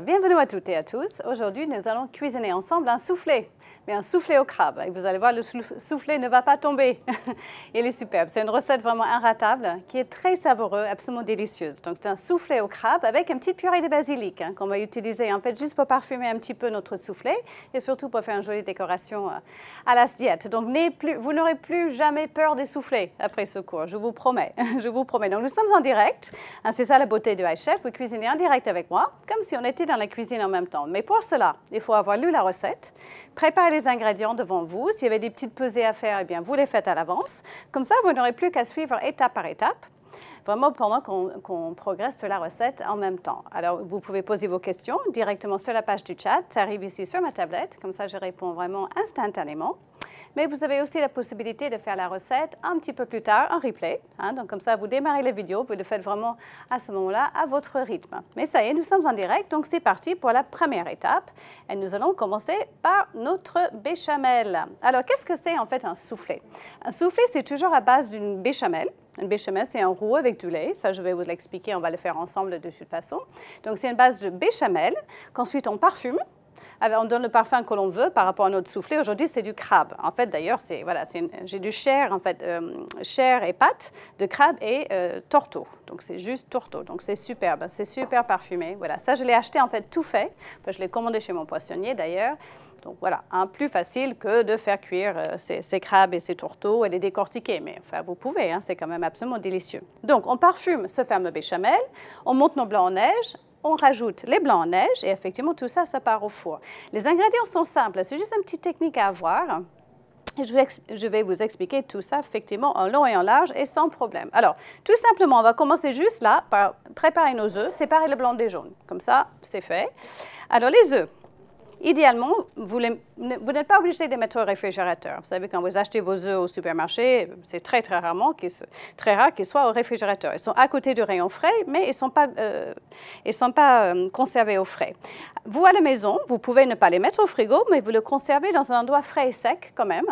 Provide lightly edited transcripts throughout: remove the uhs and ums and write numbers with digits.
Bienvenue à toutes et à tous. Aujourd'hui, nous allons cuisiner ensemble un soufflé, mais un soufflé au crabe. Et vous allez voir, le soufflé ne va pas tomber. Il est superbe. C'est une recette vraiment inratable qui est très savoureuse, absolument délicieuse. Donc, c'est un soufflé au crabe avec une petite purée de basilic qu'on va utiliser en fait juste pour parfumer un petit peu notre soufflé et surtout pour faire une jolie décoration à l'assiette. Donc, vous n'aurez plus jamais peur des soufflés après ce cours, je vous promets. Je vous promets. Donc, nous sommes en direct. C'est ça la beauté de iChef. Vous cuisinez en direct avec moi, comme si on était dans la cuisine en même temps. Mais pour cela, il faut avoir lu la recette, préparer les ingrédients devant vous. S'il y avait des petites pesées à faire, eh bien, vous les faites à l'avance. Comme ça, vous n'aurez plus qu'à suivre étape par étape, vraiment pendant qu'on progresse sur la recette en même temps. Alors, vous pouvez poser vos questions directement sur la page du chat. Ça arrive ici sur ma tablette. Comme ça, je réponds vraiment instantanément. Mais vous avez aussi la possibilité de faire la recette un petit peu plus tard en replay. Donc, comme ça, vous démarrez la vidéo, vous le faites vraiment à ce moment-là, à votre rythme. Mais ça y est, nous sommes en direct, donc c'est parti pour la première étape. Et nous allons commencer par notre béchamel. Alors, qu'est-ce que c'est en fait un soufflé? Un soufflé, c'est toujours à base d'une béchamel. Une béchamel, c'est un roux avec du lait. Ça, je vais vous l'expliquer, on va le faire ensemble de toute façon. Donc, c'est une base de béchamel qu'ensuite on parfume. On donne le parfum que l'on veut par rapport à notre soufflé. Aujourd'hui, c'est du crabe. En fait, d'ailleurs, j'ai du chair, en fait, chair et pâte de crabe et tourteau. Donc, c'est juste tourteau. Donc, c'est superbe. C'est super parfumé. Voilà, ça, je l'ai acheté, en fait, tout fait. Enfin, je l'ai commandé chez mon poissonnier, d'ailleurs. Donc, voilà, plus facile que de faire cuire ces crabes et ces tourteaux et les décortiquer. Mais enfin, vous pouvez, c'est quand même absolument délicieux. Donc, on parfume ce fameux béchamel. On monte nos blancs en neige. On rajoute les blancs en neige et effectivement, tout ça, ça part au four. Les ingrédients sont simples, c'est juste une petite technique à avoir. Et je vais vous expliquer tout ça, effectivement, en long et en large et sans problème. Alors, tout simplement, on va commencer juste là par préparer nos œufs, séparer le blanc des jaunes. Comme ça, c'est fait. Alors, les œufs. Idéalement, vous n'êtes pas obligé de les mettre au réfrigérateur. Vous savez, quand vous achetez vos œufs au supermarché, c'est très rare qu'ils soient au réfrigérateur. Ils sont à côté du rayon frais, mais ils ne sont pas conservés au frais. Vous, à la maison, vous pouvez ne pas les mettre au frigo, mais vous le conservez dans un endroit frais et sec quand même.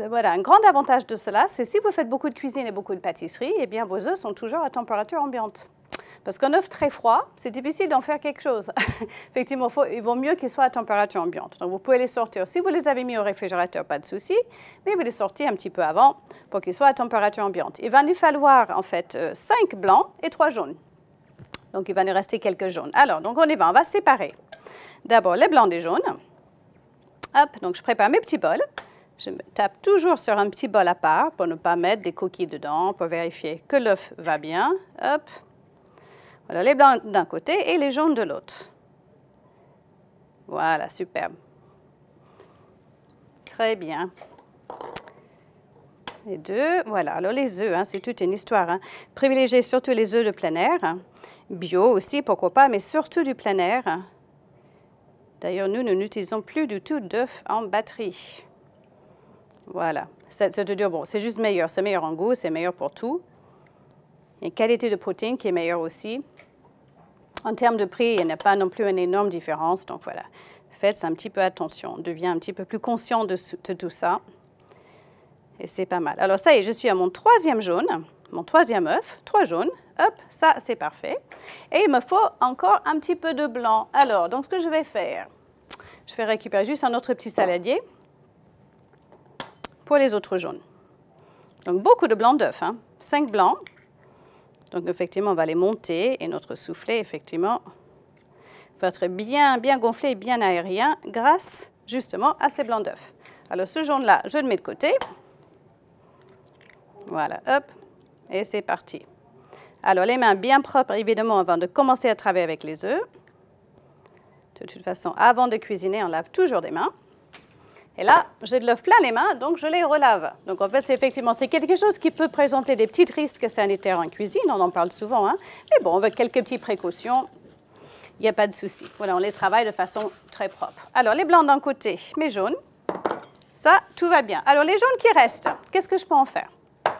Voilà, un grand avantage de cela, c'est si vous faites beaucoup de cuisine et beaucoup de pâtisserie, eh bien, vos œufs sont toujours à température ambiante. Parce qu'un œuf très froid, c'est difficile d'en faire quelque chose. Effectivement, il vaut mieux qu'il soit à température ambiante. Donc, vous pouvez les sortir. Si vous les avez mis au réfrigérateur, pas de souci, mais vous les sortez un petit peu avant pour qu'ils soient à température ambiante. Il va nous falloir, en fait, 5 blancs et 3 jaunes. Donc, il va nous rester quelques jaunes. Alors, donc, on va séparer. D'abord, les blancs des jaunes. Hop, donc, je prépare mes petits bols. Je me tape toujours sur un petit bol à part pour ne pas mettre des coquilles dedans, pour vérifier que l'œuf va bien. Hop. Voilà, les blancs d'un côté et les jaunes de l'autre. Voilà, superbe. Très bien. Les deux, voilà. Alors, les œufs, c'est toute une histoire. Privilégiez surtout les œufs de plein air. Bio aussi, pourquoi pas, mais surtout du plein air. D'ailleurs, nous n'utilisons plus du tout d'œufs en batterie. Voilà. C'est-à-dire, bon, c'est juste meilleur. C'est meilleur en goût, c'est meilleur pour tout. Il y a une qualité de protéines qui est meilleure aussi. En termes de prix, il n'y a pas non plus une énorme différence. Donc voilà, faites un petit peu attention. On devient un petit peu plus conscient de tout ça. Et c'est pas mal. Alors ça y est, je suis à mon 3e jaune, mon 3e œuf, 3 jaunes. Hop, ça c'est parfait. Et il me faut encore un petit peu de blanc. Alors, donc ce que je vais faire, je vais récupérer juste un autre petit saladier pour les autres jaunes. Donc beaucoup de blanc d'œuf, 5 blancs. Donc, effectivement, on va les monter et notre soufflé, effectivement, va être bien gonflé et bien aérien grâce, justement, à ces blancs d'œufs. Alors, ce jaune-là, je le mets de côté. Voilà, hop, et c'est parti. Alors, les mains bien propres, évidemment, avant de commencer à travailler avec les œufs. De toute façon, avant de cuisiner, on lave toujours des mains. Et là, j'ai de l'œuf plein les mains, donc je les relave. Donc en fait, c'est quelque chose qui peut présenter des petits risques sanitaires en cuisine, on en parle souvent. Mais bon, avec quelques petites précautions, il n'y a pas de souci. Voilà, on les travaille de façon très propre. Alors, les blancs d'un côté, mes jaunes. Ça, tout va bien. Alors, les jaunes qui restent, qu'est-ce que je peux en faire?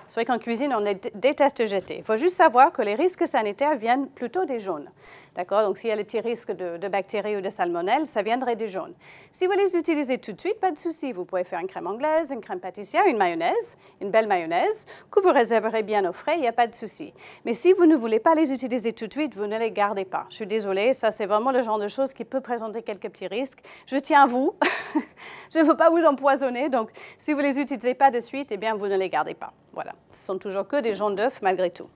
C'est vrai qu'en cuisine, on déteste jeter. Il faut juste savoir que les risques sanitaires viennent plutôt des jaunes. D'accord? Donc, s'il y a les petits risques de bactéries ou de salmonelle, ça viendrait du jaune. Si vous les utilisez tout de suite, pas de souci. Vous pouvez faire une crème anglaise, une crème pâtissière, une mayonnaise, une belle mayonnaise, que vous réserverez bien au frais, il n'y a pas de souci. Mais si vous ne voulez pas les utiliser tout de suite, vous ne les gardez pas. Je suis désolée, ça c'est vraiment le genre de choses qui peut présenter quelques petits risques. Je tiens à vous. Je ne veux pas vous empoisonner, donc si vous ne les utilisez pas de suite, eh bien, vous ne les gardez pas. Voilà, ce sont toujours que des jaunes d'œufs malgré tout.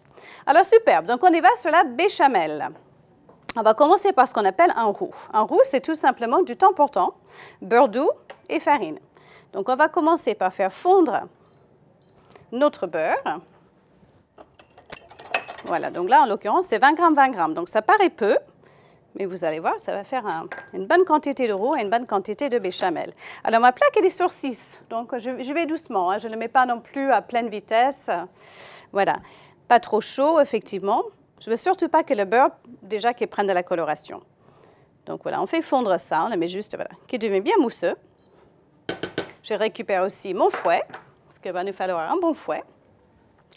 Alors, superbe. Donc, on y va sur la béchamel. On va commencer par ce qu'on appelle un roux. Un roux, c'est tout simplement du temps pour temps, beurre doux et farine. Donc, on va commencer par faire fondre notre beurre. Voilà, donc là, en l'occurrence, c'est 20 grammes, 20 grammes. Donc, ça paraît peu, mais vous allez voir, ça va faire une bonne quantité de roux et une bonne quantité de béchamel. Alors, ma plaque, elle est sur 6, donc je vais doucement. Hein, je ne le mets pas non plus à pleine vitesse. Voilà, pas trop chaud, effectivement. Je ne veux surtout pas que le beurre, déjà, qu'il prenne de la coloration. Donc, voilà, on fait fondre ça. On le met juste, voilà, qu'il devient bien mousseux. Je récupère aussi mon fouet, parce qu'il va nous falloir un bon fouet.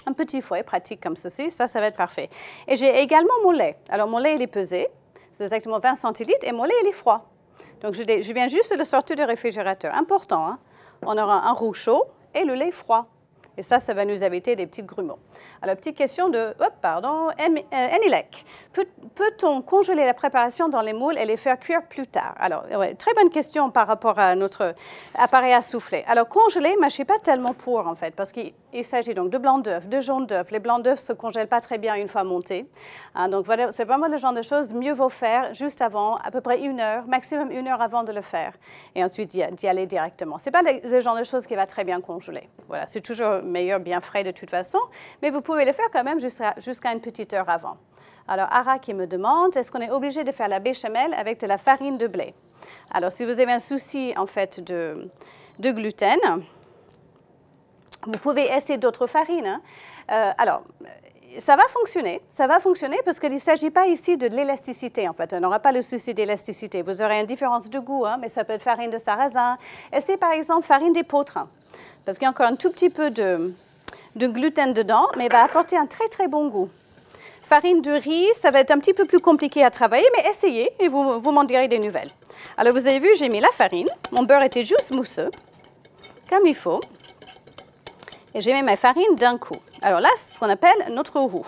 Un petit fouet pratique comme ceci, ça va être parfait. Et j'ai également mon lait. Alors, mon lait, il est pesé. C'est exactement 20 centilitres et mon lait, il est froid. Donc, je viens juste de le sortir du réfrigérateur. Important, hein? On aura un roux chaud et le lait froid. Et ça va nous éviter des petits grumeaux. Alors, petite question de, Enilek. Peut-on congeler la préparation dans les moules et les faire cuire plus tard? Alors, ouais, très bonne question par rapport à notre appareil à souffler. Alors, congeler, je ne suis pas tellement pour, en fait, parce qu'il s'agit donc de blanc d'œuf, de jaune d'œuf. Les blancs d'œufs ne se congèlent pas très bien une fois montés. Hein, donc, voilà, c'est vraiment le genre de choses, mieux vaut faire juste avant, à peu près 1 heure, maximum 1 heure avant de le faire. Et ensuite, d'y aller directement. Ce n'est pas le genre de choses qui va très bien congeler. Voilà, c'est toujours meilleur bien frais de toute façon, mais vous pouvez le faire quand même jusqu'à une petite heure avant. Alors, Ara qui me demande, est-ce qu'on est obligé de faire la béchamel avec de la farine de blé? Alors, si vous avez un souci, en fait, de gluten, vous pouvez essayer d'autres farines. Hein. Alors, ça va fonctionner parce qu'il ne s'agit pas ici de l'élasticité, en fait. On n'aura pas le souci d'élasticité. Vous aurez une différence de goût, hein, mais ça peut être farine de sarrasin. Essayez, par exemple, farine d'épeautre, parce qu'il y a encore un tout petit peu de gluten dedans, mais il va apporter un très, très bon goût. Farine de riz, ça va être un petit peu plus compliqué à travailler, mais essayez et vous m'en direz des nouvelles. Alors, vous avez vu, j'ai mis la farine. Mon beurre était juste mousseux, comme il faut. Et j'ai mis ma farine d'un coup. Alors là, c'est ce qu'on appelle notre roux.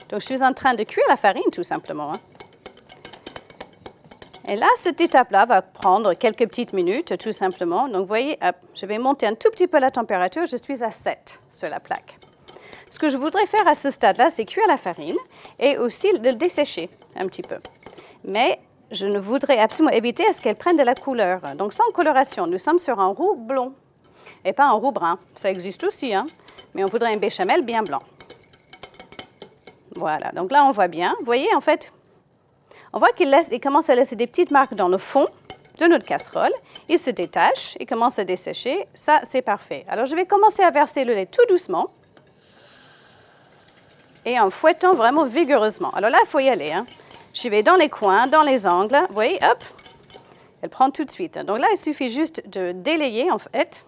Donc, je suis en train de cuire la farine, tout simplement. Hein. Et là, cette étape-là va prendre quelques petites minutes, tout simplement. Donc, vous voyez, hop, je vais monter un tout petit peu la température. Je suis à 7 sur la plaque. Ce que je voudrais faire à ce stade-là, c'est cuire la farine et aussi le dessécher un petit peu. Mais je ne voudrais absolument éviter à ce qu'elle prenne de la couleur. Donc, sans coloration, nous sommes sur un roux blond et pas un roux brun. Ça existe aussi, hein, mais on voudrait un béchamel bien blanc. Voilà, donc là, on voit bien. Vous voyez, en fait, on voit qu'il commence à laisser des petites marques dans le fond de notre casserole. Il se détache, il commence à dessécher. Ça, c'est parfait. Alors, je vais commencer à verser le lait tout doucement et en fouettant vraiment vigoureusement. Alors là, il faut y aller. Hein. Je vais dans les coins, dans les angles. Vous voyez, hop, elle prend tout de suite. Donc là, il suffit juste de délayer, en fait.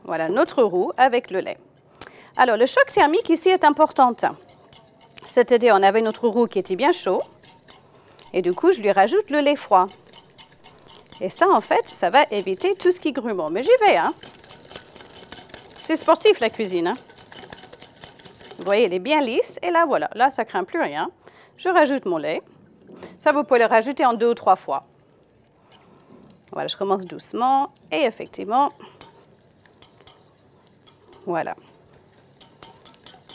Voilà, notre roux avec le lait. Alors, le choc thermique ici est important. C'est-à-dire, on avait notre roux qui était bien chaud. Et du coup, je lui rajoute le lait froid. Et ça, en fait, ça va éviter tout ce qui grumeau. Mais j'y vais, hein. C'est sportif, la cuisine, hein. Vous voyez, elle est bien lisse. Et là, voilà. Là, ça ne craint plus rien. Je rajoute mon lait. Ça, vous pouvez le rajouter en 2 ou 3 fois. Voilà, je commence doucement. Et effectivement, voilà.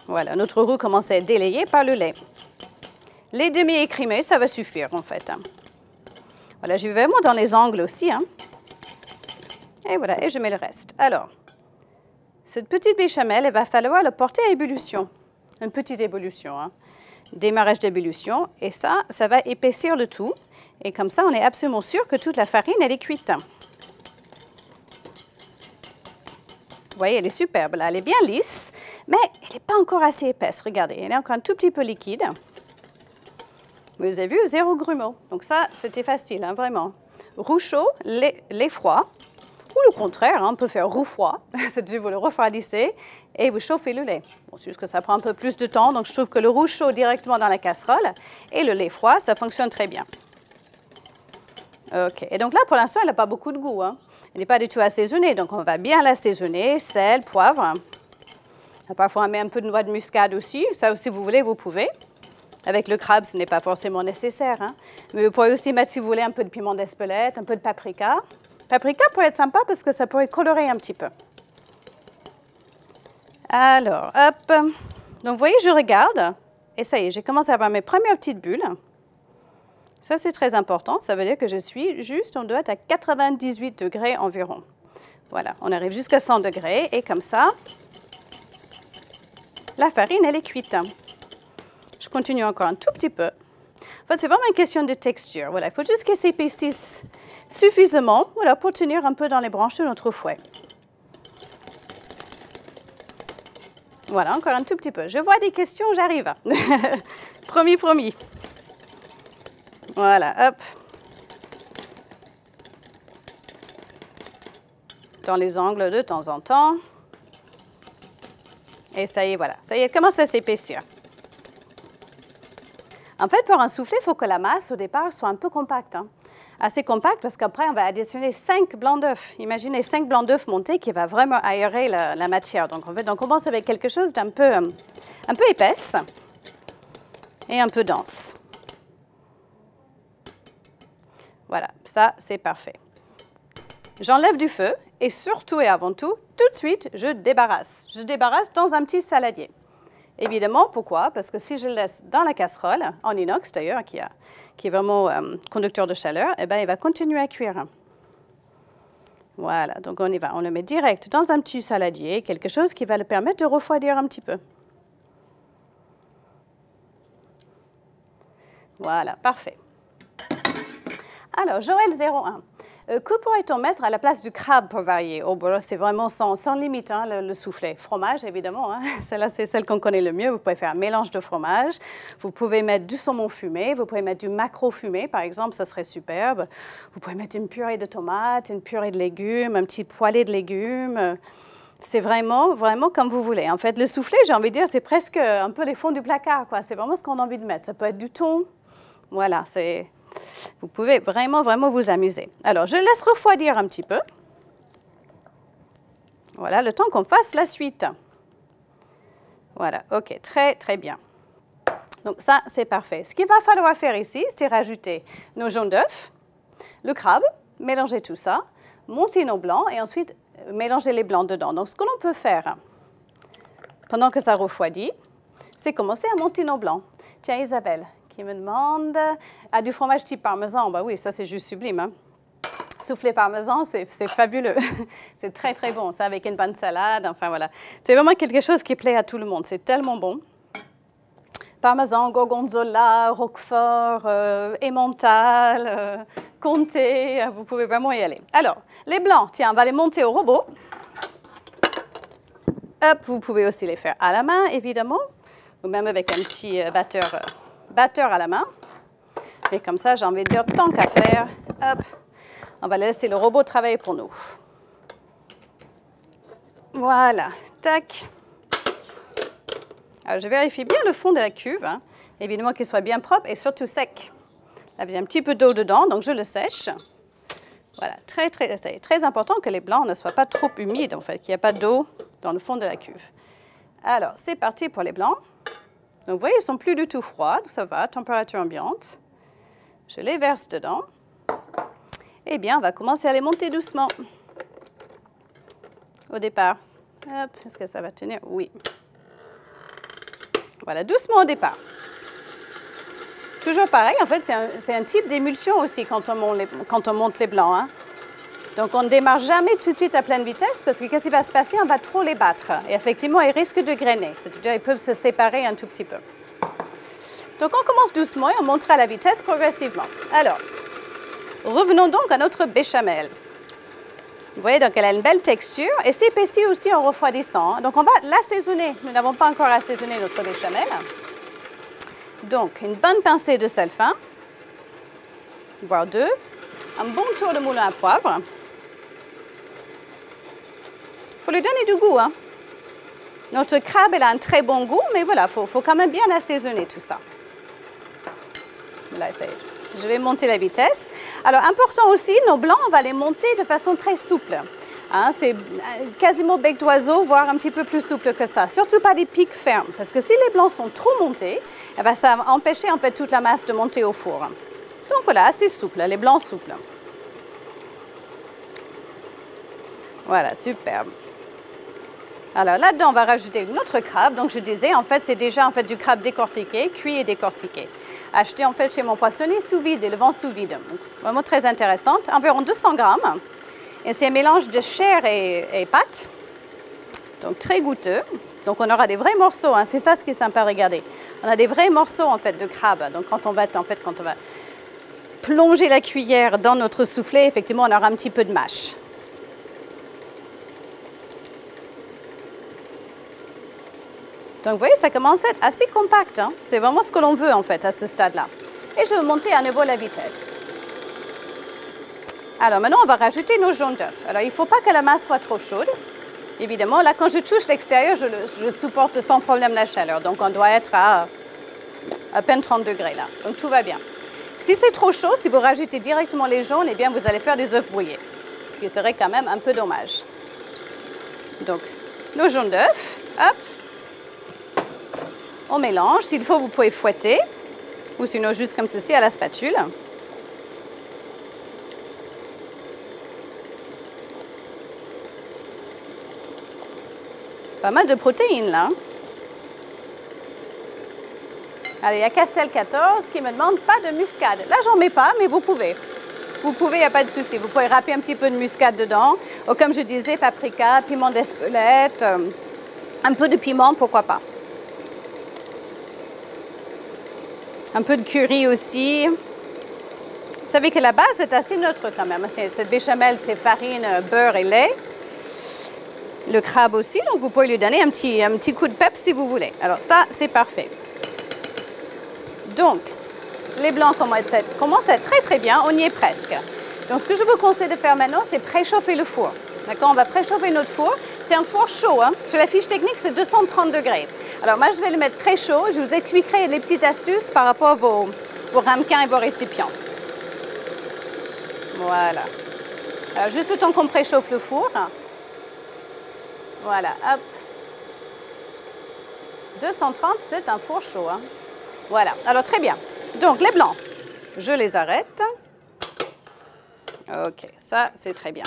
Voilà, notre roux commence à être délayé par le lait. Les demi-écrémés, ça va suffire, en fait. Voilà, je vais vraiment dans les angles aussi. Hein. Et voilà, et je mets le reste. Alors, cette petite béchamel, il va falloir le porter à ébullition. Une petite ébullition, hein. Démarrage d'ébullition. Et ça va épaissir le tout. Et comme ça, on est absolument sûr que toute la farine, elle est cuite. Vous voyez, elle est superbe. Là, elle est bien lisse, mais elle n'est pas encore assez épaisse. Regardez, elle est encore un tout petit peu liquide. Vous avez vu, 0 grumeaux. Donc ça, c'était facile, hein, vraiment. Roux chaud, lait froid, ou au contraire, hein, on peut faire roux froid, c'est-à-dire vous le refroidissez et vous chauffez le lait. Bon, c'est juste que ça prend un peu plus de temps, donc je trouve que le roux chaud directement dans la casserole et le lait froid, ça fonctionne très bien. OK, et donc là, pour l'instant, elle n'a pas beaucoup de goût, hein. Elle n'est pas du tout assaisonnée, donc on va bien l'assaisonner, sel, poivre. Parfois, on met un peu de noix de muscade aussi, ça si vous voulez, vous pouvez. Avec le crabe, ce n'est pas forcément nécessaire, hein. Mais vous pourrez aussi mettre, si vous voulez, un peu de piment d'Espelette, un peu de paprika. Paprika pourrait être sympa parce que ça pourrait colorer un petit peu. Alors, hop. Donc, vous voyez, je regarde. Et ça y est, j'ai commencé à avoir mes premières petites bulles. Ça, c'est très important. Ça veut dire que je suis juste, on doit être à 98 degrés environ. Voilà, on arrive jusqu'à 100 degrés. Et comme ça, la farine, elle est cuite. Je continue encore un tout petit peu. En fait, c'est vraiment une question de texture. Voilà, il faut juste qu'elle s'épaississe suffisamment, voilà, pour tenir un peu dans les branches de notre fouet. Voilà, encore un tout petit peu. Je vois des questions, j'arrive. Promis, promis. Voilà, hop. Dans les angles de temps en temps. Et ça y est, voilà. Ça y est, elle commence à s'épaissir. En fait, pour un soufflé, il faut que la masse, au départ, soit un peu compacte, hein. Assez compacte, parce qu'après, on va additionner 5 blancs d'œufs. Imaginez 5 blancs d'œufs montés qui va vraiment aérer la matière. Donc, en fait, on commence avec quelque chose d'un peu épaisse et un peu dense. Voilà, ça, c'est parfait. J'enlève du feu et surtout et avant tout de suite, je débarrasse. Je débarrasse dans un petit saladier. Évidemment, pourquoi? Parce que si je le laisse dans la casserole, en inox d'ailleurs, qui est vraiment conducteur de chaleur, eh bien, il va continuer à cuire. Voilà, donc on y va. On le met direct dans un petit saladier, quelque chose qui va le permettre de refroidir un petit peu. Voilà, parfait. Alors, Joël 01. Que pourrait-on mettre à la place du crabe pour varier? Oh, bon, c'est vraiment sans limite, hein, le soufflet. Fromage, évidemment, hein. Celle-là, c'est celle qu'on connaît le mieux. Vous pouvez faire un mélange de fromage. Vous pouvez mettre du saumon fumé. Vous pouvez mettre du maquereau fumé, par exemple. Ça serait superbe. Vous pouvez mettre une purée de tomates, une purée de légumes, un petit poêlé de légumes. C'est vraiment, vraiment comme vous voulez. En fait, le soufflet, j'ai envie de dire, c'est presque un peu les fonds du placard, quoi. C'est vraiment ce qu'on a envie de mettre. Ça peut être du thon. Voilà, c'est... Vous pouvez vraiment, vraiment vous amuser. Alors, je laisse refroidir un petit peu. Voilà, le temps qu'on fasse la suite. Voilà, OK, très, très bien. Donc, ça, c'est parfait. Ce qu'il va falloir faire ici, c'est rajouter nos jaunes d'œufs, le crabe, mélanger tout ça, monter nos blancs et ensuite mélanger les blancs dedans. Donc, ce que l'on peut faire, pendant que ça refroidit, c'est commencer à monter nos blancs. Tiens, Isabelle, qui me demande du fromage type parmesan. Ben oui, ça c'est juste sublime, hein. Soufflé parmesan, c'est fabuleux. C'est très très bon, ça avec une bonne salade, enfin voilà. C'est vraiment quelque chose qui plaît à tout le monde, c'est tellement bon. Parmesan, gorgonzola, roquefort, emmental, comté, vous pouvez vraiment y aller. Alors, les blancs, tiens, on va les monter au robot. Hop, vous pouvez aussi les faire à la main, évidemment, ou même avec un petit batteur à la main. Et comme ça, j'ai envie de dire, tant qu'à faire, hop, on va laisser le robot travailler pour nous. Voilà, tac. Alors, je vérifie bien le fond de la cuve, hein. Évidemment qu'il soit bien propre et surtout sec. Là, il y a un petit peu d'eau dedans, donc je le sèche. Voilà, c'est très important que les blancs ne soient pas trop humides, en fait, qu'il n'y ait pas d'eau dans le fond de la cuve. Alors, c'est parti pour les blancs. Donc, vous voyez, ils ne sont plus du tout froids, ça va, température ambiante. Je les verse dedans. Eh bien, on va commencer à les monter doucement. Au départ. Hop, est-ce que ça va tenir? Oui. Voilà, doucement au départ. Toujours pareil, en fait, c'est un type d'émulsion aussi quand on monte les blancs, hein. Donc, on ne démarre jamais tout de suite à pleine vitesse parce que qu'est-ce qui va se passer? On va trop les battre. Et effectivement, ils risquent de grainer. C'est-à-dire qu'ils peuvent se séparer un tout petit peu. Donc, on commence doucement et on montera la vitesse progressivement. Alors, revenons donc à notre béchamel. Vous voyez, donc elle a une belle texture et s'épaissit aussi en refroidissant. Donc, on va l'assaisonner. Nous n'avons pas encore assaisonné notre béchamel. Donc, une bonne pincée de sel fin, voire 2. Un bon tour de moulin à poivre. Il faut lui donner du goût, hein. Notre crabe, elle a un très bon goût, mais voilà, il faut quand même bien assaisonner tout ça. Là, ça y est. Je vais monter la vitesse. Alors, important aussi, nos blancs, on va les monter de façon très souple. Hein, c'est quasiment bec d'oiseau, voire un petit peu plus souple que ça. Surtout pas des pics fermes, parce que si les blancs sont trop montés, eh bien, ça va empêcher en fait toute la masse de monter au four. Donc voilà, assez souple, les blancs souples. Voilà, superbe. Alors là-dedans, on va rajouter notre crabe. Donc je disais, en fait, c'est déjà en fait du crabe décortiqué, cuit et décortiqué. Acheté en fait chez mon poissonnier sous vide et le vend sous vide. Donc, vraiment très intéressante. Environ 200 grammes. Et c'est un mélange de chair et pâte. Donc très goûteux. Donc on aura des vrais morceaux. Hein. C'est ça ce qui est sympa à regarder. On a des vrais morceaux en fait de crabe. Donc quand on va plonger la cuillère dans notre soufflé, effectivement, on aura un petit peu de mâche. Donc vous voyez, ça commence à être assez compact. Hein. C'est vraiment ce que l'on veut en fait à ce stade-là. Et je vais monter à nouveau la vitesse. Alors maintenant, on va rajouter nos jaunes d'œufs. Alors il ne faut pas que la masse soit trop chaude. Évidemment, là, quand je touche l'extérieur, je supporte sans problème la chaleur. Donc on doit être à peine 30 degrés là. Donc tout va bien. Si c'est trop chaud, si vous rajoutez directement les jaunes, eh bien vous allez faire des œufs brouillés. Ce qui serait quand même un peu dommage. Donc, nos jaunes d'œufs, hop. On mélange. S'il faut, vous pouvez fouetter. Ou sinon, juste comme ceci, à la spatule. Pas mal de protéines, là. Allez, il y a Castel 14 qui me demande pas de muscade. Là, j'en mets pas, mais vous pouvez. Vous pouvez, il n'y a pas de souci. Vous pouvez râper un petit peu de muscade dedans. Ou comme je disais, paprika, piment d'Espelette, un peu de piment, pourquoi pas. Un peu de curry aussi. Vous savez que la base est assez neutre quand même. Cette béchamel, c'est farine, beurre et lait. Le crabe aussi, donc vous pouvez lui donner un petit coup de peps si vous voulez. Alors ça, c'est parfait. Donc, les blancs commencent à être très très bien, on y est presque. Donc ce que je vous conseille de faire maintenant, c'est préchauffer le four. D'accord, on va préchauffer notre four. C'est un four chaud, hein. Sur la fiche technique, c'est 230 degrés. Alors moi, je vais le mettre très chaud. Je vous expliquerai les petites astuces par rapport à vos ramequins et vos récipients. Voilà. Alors juste le temps qu'on préchauffe le four. Voilà, hop. 230, c'est un four chaud, hein. Voilà, alors très bien. Donc les blancs, je les arrête. Ok, ça c'est très bien.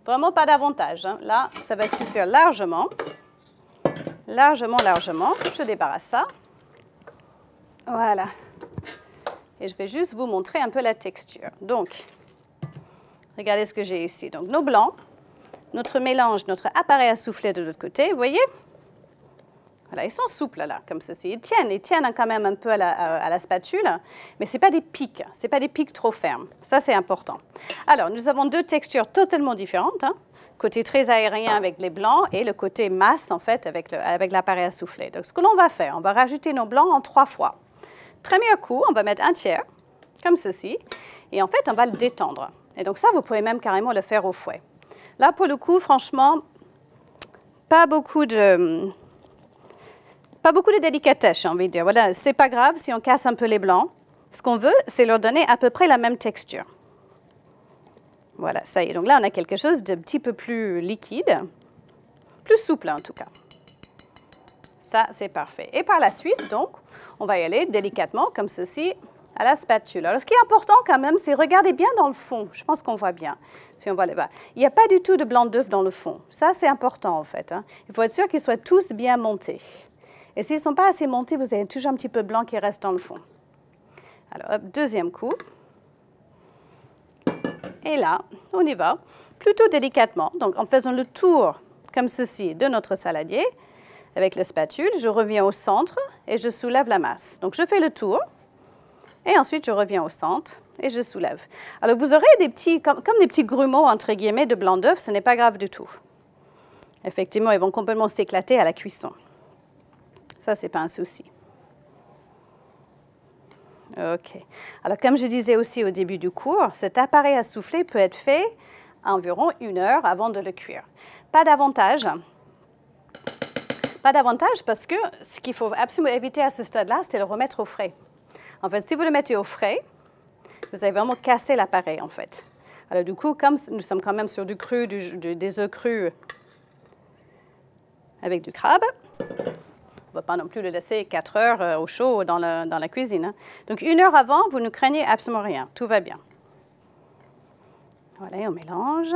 Vraiment pas d'avantage, hein. Là, ça va suffire largement. Largement. Je débarrasse ça. Voilà. Et je vais juste vous montrer un peu la texture. Donc, regardez ce que j'ai ici. Donc, nos blancs, notre mélange, notre appareil à souffler de l'autre côté, vous voyez? Voilà, ils sont souples là, comme ceci. Ils tiennent quand même un peu à la spatule, mais ce n'est pas des pics. Ce n'est pas des pics trop fermes. Ça, c'est important. Alors, nous avons deux textures totalement différentes. Hein. Côté très aérien avec les blancs et le côté masse, en fait, avec l'appareil à souffler. Donc, ce que l'on va faire, on va rajouter nos blancs en 3 fois. Premier coup, on va mettre un tiers, comme ceci. Et en fait, on va le détendre. Et donc ça, vous pouvez même carrément le faire au fouet. Là, pour le coup, franchement, pas beaucoup de délicatesse, j'ai envie de dire. Voilà, c'est pas grave si on casse un peu les blancs. Ce qu'on veut, c'est leur donner à peu près la même texture. Voilà, ça y est. Donc là, on a quelque chose de petit peu plus liquide, plus souple en tout cas. Ça, c'est parfait. Et par la suite, donc, on va y aller délicatement, comme ceci, à la spatule. Alors, ce qui est important quand même, c'est regarder bien dans le fond. Je pense qu'on voit bien, si on voit là-bas. Il n'y a pas du tout de blanc d'œuf dans le fond. Ça, c'est important, en fait. Hein. Il faut être sûr qu'ils soient tous bien montés. Et s'ils ne sont pas assez montés, vous avez toujours un petit peu de blanc qui reste dans le fond. Alors, hop, deuxième coup. Et là, on y va, plutôt délicatement. Donc, en faisant le tour, comme ceci, de notre saladier, avec le spatule, je reviens au centre et je soulève la masse. Donc, je fais le tour et ensuite, je reviens au centre et je soulève. Alors, vous aurez des petits, comme des petits grumeaux, entre guillemets, de blanc d'œuf. Ce n'est pas grave du tout. Effectivement, ils vont complètement s'éclater à la cuisson. Ça, ce n'est pas un souci. OK. Alors, comme je disais aussi au début du cours, cet appareil à souffler peut être fait environ 1 heure avant de le cuire. pas d'avantage. Pas d'avantage parce que ce qu'il faut absolument éviter à ce stade-là, c'est de le remettre au frais. En fait, si vous le mettez au frais, vous allez vraiment casser l'appareil, en fait. Alors du coup, comme nous sommes quand même sur du cru, des œufs crus avec du crabe, on ne va pas non plus le laisser 4 heures au chaud dans la cuisine. Hein. Donc 1 heure avant, vous ne craignez absolument rien. Tout va bien. Voilà, on mélange.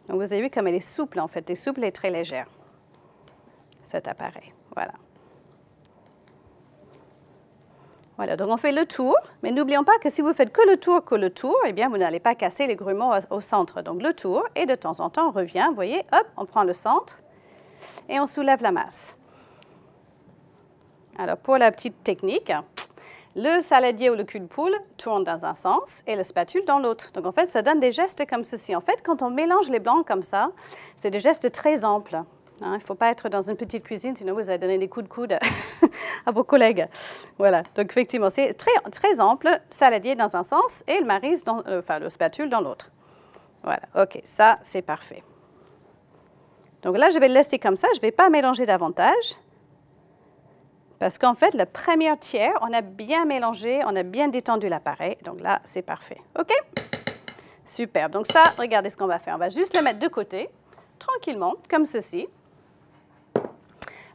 Donc vous avez vu comme elle est souple, en fait. Elle est souple et très légère, cet appareil. Voilà. Voilà, donc on fait le tour, mais n'oublions pas que si vous faites que le tour, eh bien, vous n'allez pas casser les grumeaux au centre. Donc le tour, et de temps en temps, on revient, vous voyez, hop, on prend le centre et on soulève la masse. Alors, pour la petite technique, le saladier ou le cul de poule tourne dans un sens et le spatule dans l'autre. Donc, en fait, ça donne des gestes comme ceci. En fait, quand on mélange les blancs comme ça, c'est des gestes très amples. Hein, il ne faut pas être dans une petite cuisine, sinon vous allez donner des coups de coude à vos collègues. Voilà, donc effectivement, c'est très, très ample, saladier dans un sens et le maryse, le spatule dans l'autre. Voilà, OK, ça, c'est parfait. Donc là, je vais le laisser comme ça, je ne vais pas mélanger davantage. Parce qu'en fait, le premier tiers, on a bien mélangé, on a bien détendu l'appareil. Donc là, c'est parfait. OK? Super. Donc ça, regardez ce qu'on va faire. On va juste le mettre de côté, tranquillement, comme ceci.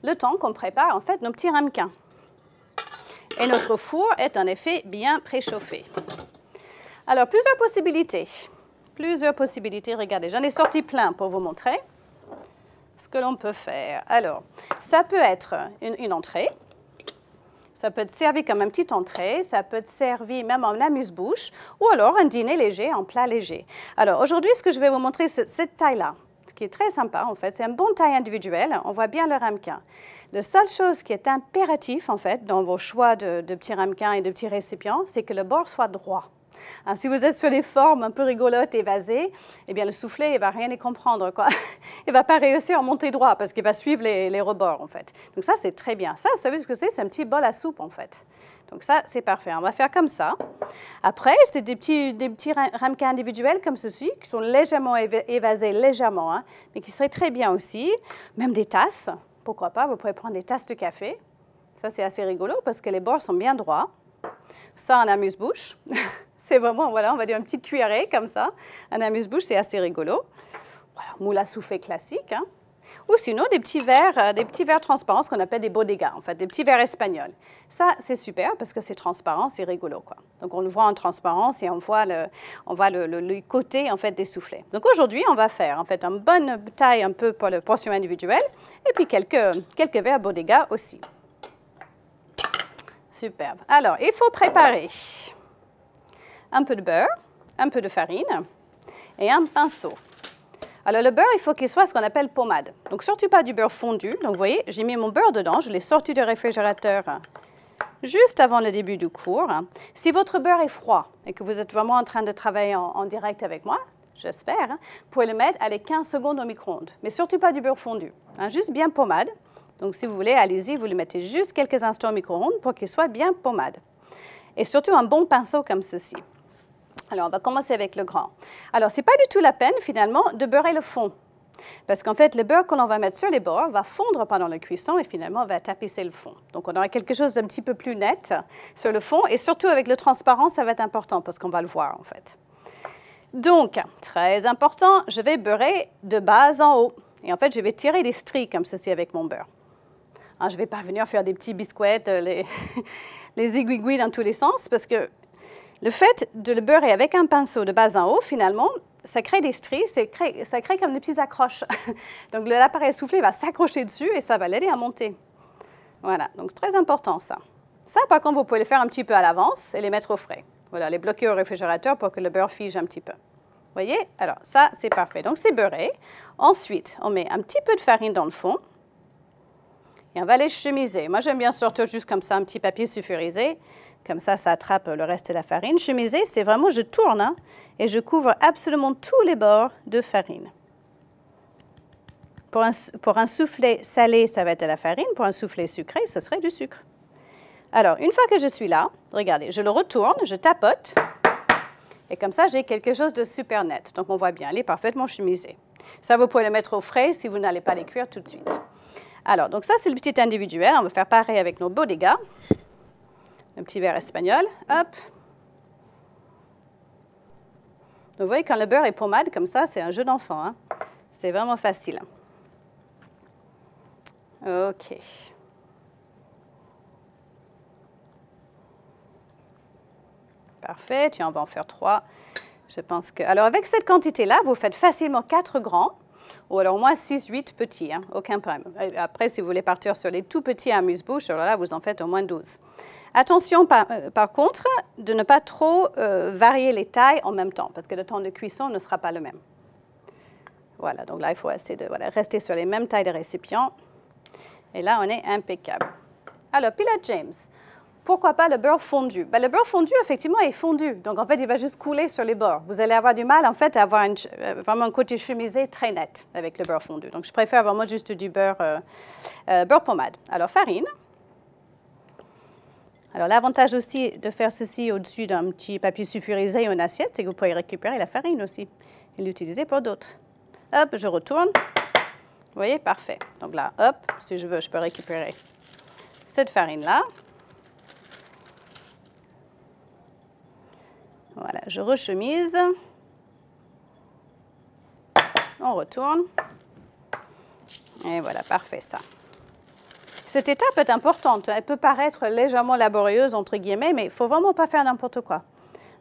Le temps qu'on prépare, en fait, nos petits ramequins. Et notre four est, en effet, bien préchauffé. Alors, plusieurs possibilités. Plusieurs possibilités. Regardez, j'en ai sorti plein pour vous montrer ce que l'on peut faire. Alors, ça peut être une entrée. Ça peut être servi comme une petite entrée, ça peut être servi même en amuse-bouche, ou alors un dîner léger, en plat léger. Alors aujourd'hui, ce que je vais vous montrer, c'est cette taille-là, ce qui est très sympa en fait. C'est une bonne taille individuelle, on voit bien le ramequin. La seule chose qui est impérative en fait dans vos choix de petits ramequins et de petits récipients, c'est que le bord soit droit. Hein, si vous êtes sur les formes un peu rigolotes, évasées, eh bien le soufflé, il ne va rien y comprendre, quoi. Il ne va pas réussir à monter droit parce qu'il va suivre les rebords, en fait. Donc ça, c'est très bien. Ça, vous savez ce que c'est? C'est un petit bol à soupe, en fait. Donc ça, c'est parfait. On va faire comme ça. Après, c'est des petits ramequins individuels comme ceci, qui sont légèrement évasés, légèrement, hein, mais qui seraient très bien aussi. Même des tasses, pourquoi pas? Vous pouvez prendre des tasses de café. Ça, c'est assez rigolo parce que les bords sont bien droits. Ça, en amuse-bouche. C'est vraiment, voilà, on va dire une petite cuillerée comme ça. Un amuse-bouche, c'est assez rigolo. Voilà, moule à souffler classique. Hein. Ou sinon, des petits verres transparents, ce qu'on appelle des bodegas, en fait, des petits verres espagnols. Ça, c'est super parce que c'est transparent, c'est rigolo, quoi. Donc, on le voit en transparence et on voit le côté, en fait, des soufflets. Donc, aujourd'hui, on va faire, en fait, une bonne taille un peu pour la portion individuelle et puis quelques verres bodegas aussi. Superbe. Alors, il faut préparer un peu de beurre, un peu de farine et un pinceau. Alors, le beurre, il faut qu'il soit ce qu'on appelle pommade. Donc, surtout pas du beurre fondu. Donc, vous voyez, j'ai mis mon beurre dedans. Je l'ai sorti du réfrigérateur juste avant le début du cours. Si votre beurre est froid et que vous êtes vraiment en train de travailler en direct avec moi, j'espère, vous pouvez le mettre à les 15 secondes au micro-ondes. Mais surtout pas du beurre fondu. Hein, juste bien pommade. Donc, si vous voulez, allez-y, vous le mettez juste quelques instants au micro-ondes pour qu'il soit bien pommade. Et surtout un bon pinceau comme ceci. Alors, on va commencer avec le grand. Alors, ce n'est pas du tout la peine, finalement, de beurrer le fond. Parce qu'en fait, le beurre que l'on va mettre sur les bords va fondre pendant la cuisson et finalement, on va tapisser le fond. Donc, on aura quelque chose d'un petit peu plus net sur le fond. Et surtout, avec le transparent, ça va être important parce qu'on va le voir, en fait. Donc, très important, je vais beurrer de bas en haut. Et en fait, je vais tirer des stries comme ceci avec mon beurre. Hein, je ne vais pas venir faire des petits biscuits, les aiguilles dans tous les sens parce que le fait de le beurrer avec un pinceau de bas en haut, finalement, ça crée des stries, ça crée comme des petites accroches. Donc, l'appareil soufflé va s'accrocher dessus et ça va l'aider à monter. Voilà, donc c'est très important ça. Ça, par contre, vous pouvez le faire un petit peu à l'avance et les mettre au frais. Voilà, les bloquer au réfrigérateur pour que le beurre fige un petit peu. Vous voyez? Alors, ça, c'est parfait. Donc, c'est beurré. Ensuite, on met un petit peu de farine dans le fond et on va les chemiser. Moi, j'aime bien sortir juste comme ça un petit papier sulfurisé. Comme ça, ça attrape le reste de la farine. Chemiser, c'est vraiment, je tourne hein, et je couvre absolument tous les bords de farine. Pour un soufflé salé, ça va être de la farine. Pour un soufflé sucré, ça serait du sucre. Alors, une fois que je suis là, regardez, je le retourne, je tapote Et comme ça, j'ai quelque chose de super net. Donc, on voit bien, il est parfaitement chemisé. Ça, vous pouvez le mettre au frais si vous n'allez pas les cuire tout de suite. Alors, donc ça, c'est le petit individuel. On va faire pareil avec nos Bodega. Un petit verre espagnol. Hop. Donc, vous voyez, quand le beurre est pommade comme ça, c'est un jeu d'enfant. Hein. C'est vraiment facile. OK. Parfait. Tiens, on va en faire 3. Je pense que... Alors, avec cette quantité-là, vous faites facilement 4 grands, ou alors au moins 6, 8 petits. Hein. Aucun problème. Après, si vous voulez partir sur les tout petits amuse-bouches, alors là, vous en faites au moins 12. Attention, par contre, de ne pas trop varier les tailles en même temps, parce que le temps de cuisson ne sera pas le même. Voilà, donc là, il faut essayer de rester sur les mêmes tailles de récipients. Et là, on est impeccable. Alors, Pilot James. Pourquoi pas le beurre fondu? Ben, le beurre fondu, effectivement, est fondu. Donc, en fait, il va juste couler sur les bords. Vous allez avoir du mal, en fait, à avoir vraiment un côté chemisé très net avec le beurre fondu. Donc, je préfère vraiment juste du beurre pommade. Alors, farine. Alors, l'avantage aussi de faire ceci au-dessus d'un petit papier sulfurisé ou une assiette, c'est que vous pouvez récupérer la farine aussi et l'utiliser pour d'autres. Hop, je retourne. Vous voyez, parfait. Donc là, hop, si je veux, je peux récupérer cette farine-là. Voilà, je rechemise. On retourne. Et voilà, parfait ça. Cette étape est importante. Elle peut paraître légèrement laborieuse, entre guillemets, mais il ne faut vraiment pas faire n'importe quoi.